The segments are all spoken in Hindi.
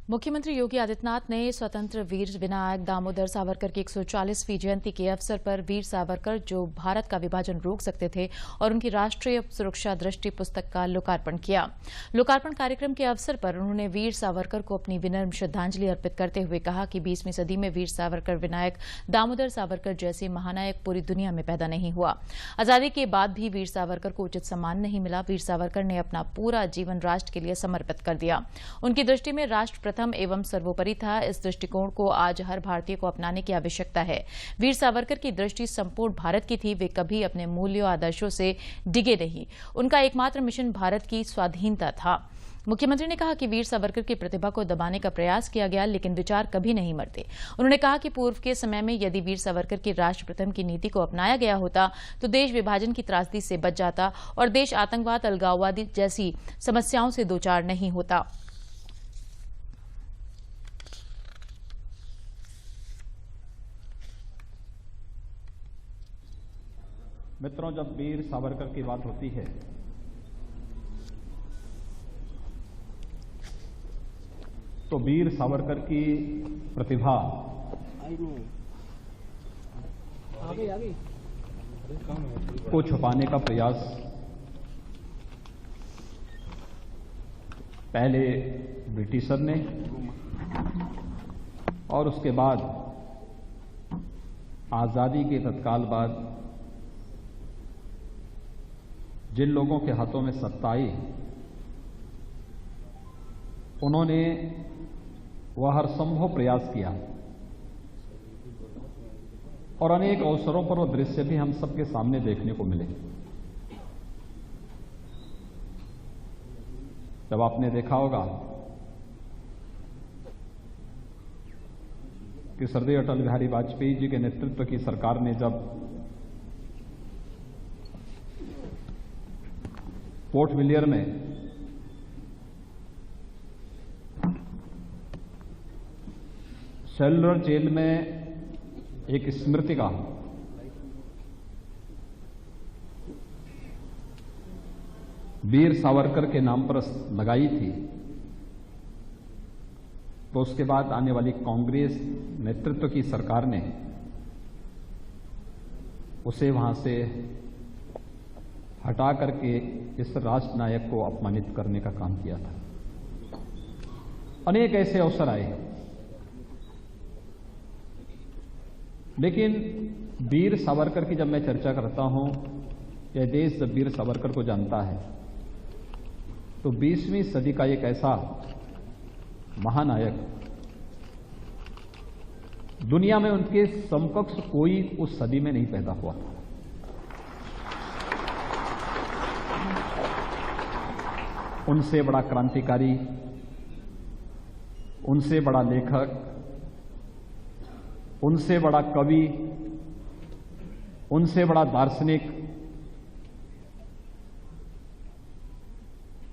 मुख्यमंत्री योगी आदित्यनाथ ने स्वतंत्र वीर विनायक दामोदर सावरकर की 140वीं जयंती के अवसर पर वीर सावरकर जो भारत का विभाजन रोक सकते थे और उनकी राष्ट्रीय सुरक्षा दृष्टि पुस्तक का लोकार्पण किया। लोकार्पण कार्यक्रम के अवसर पर उन्होंने वीर सावरकर को अपनी विनम्र श्रद्धांजलि अर्पित करते हुए कहा कि 20वीं सदी में वीर सावरकर विनायक दामोदर सावरकर जैसे महानायक पूरी दुनिया में पैदा नहीं हुआ। आजादी के बाद भी वीर सावरकर को उचित सम्मान नहीं मिला। वीर सावरकर ने अपना पूरा जीवन राष्ट्र के लिए समर्पित कर दिया। उनकी दृष्टि में राष्ट्र प्रथम एवं सर्वोपरि था। इस दृष्टिकोण को आज हर भारतीय को अपनाने की आवश्यकता है। वीर सावरकर की दृष्टि संपूर्ण भारत की थी। वे कभी अपने मूल्यों आदर्शों से डिगे नहीं। उनका एकमात्र मिशन भारत की स्वाधीनता था। मुख्यमंत्री ने कहा कि वीर सावरकर की प्रतिभा को दबाने का प्रयास किया गया, लेकिन विचार कभी नहीं मरते। उन्होंने कहा कि पूर्व के समय में यदि वीर सावरकर की राष्ट्र प्रथम की नीति को अपनाया गया होता तो देश विभाजन की त्रासदी से बच जाता और देश आतंकवाद, अलगाववादी जैसी समस्याओं से दो चार नहीं होता। मित्रों, जब वीर सावरकर की बात होती है तो वीर सावरकर की प्रतिभा को छुपाने का प्रयास पहले ब्रिटिशर ने और उसके बाद आजादी के तत्काल बाद जिन लोगों के हाथों में सत्ता आई उन्होंने वह हर संभव प्रयास किया और अनेक अवसरों पर वह दृश्य भी हम सबके सामने देखने को मिले। जब आपने देखा होगा कि स्वर्गीय अटल बिहारी वाजपेयी जी के नेतृत्व की सरकार ने जब पोर्ट विलियर में सेलुलर जेल में एक स्मृतिका वीर सावरकर के नाम पर लगाई थी, तो उसके बाद आने वाली कांग्रेस नेतृत्व की सरकार ने उसे वहां से हटा करके इस राष्ट्र नायक को अपमानित करने का काम किया था। अनेक ऐसे अवसर आए, लेकिन वीर सावरकर की जब मैं चर्चा करता हूं, यह देश जब वीर सावरकर को जानता है तो 20वीं सदी का एक ऐसा महानायक, दुनिया में उनके समकक्ष कोई उस सदी में नहीं पैदा हुआ। उनसे बड़ा क्रांतिकारी, उनसे बड़ा लेखक, उनसे बड़ा कवि, उनसे बड़ा दार्शनिक,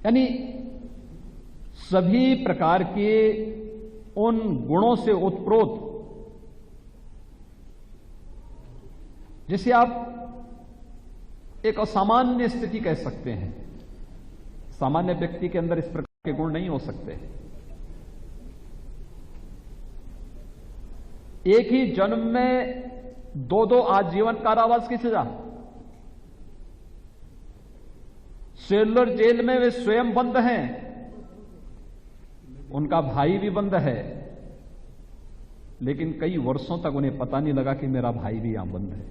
यानी सभी प्रकार के उन गुणों से ओतप्रोत जिसे आप एक असामान्य स्थिति कह सकते हैं। सामान्य व्यक्ति के अंदर इस प्रकार के गुण नहीं हो सकते। एक ही जन्म में दो आजीवन कारावास की सजा, सेलुलर जेल में वे स्वयं बंद हैं, उनका भाई भी बंद है, लेकिन कई वर्षों तक उन्हें पता नहीं लगा कि मेरा भाई भी यहां बंद है।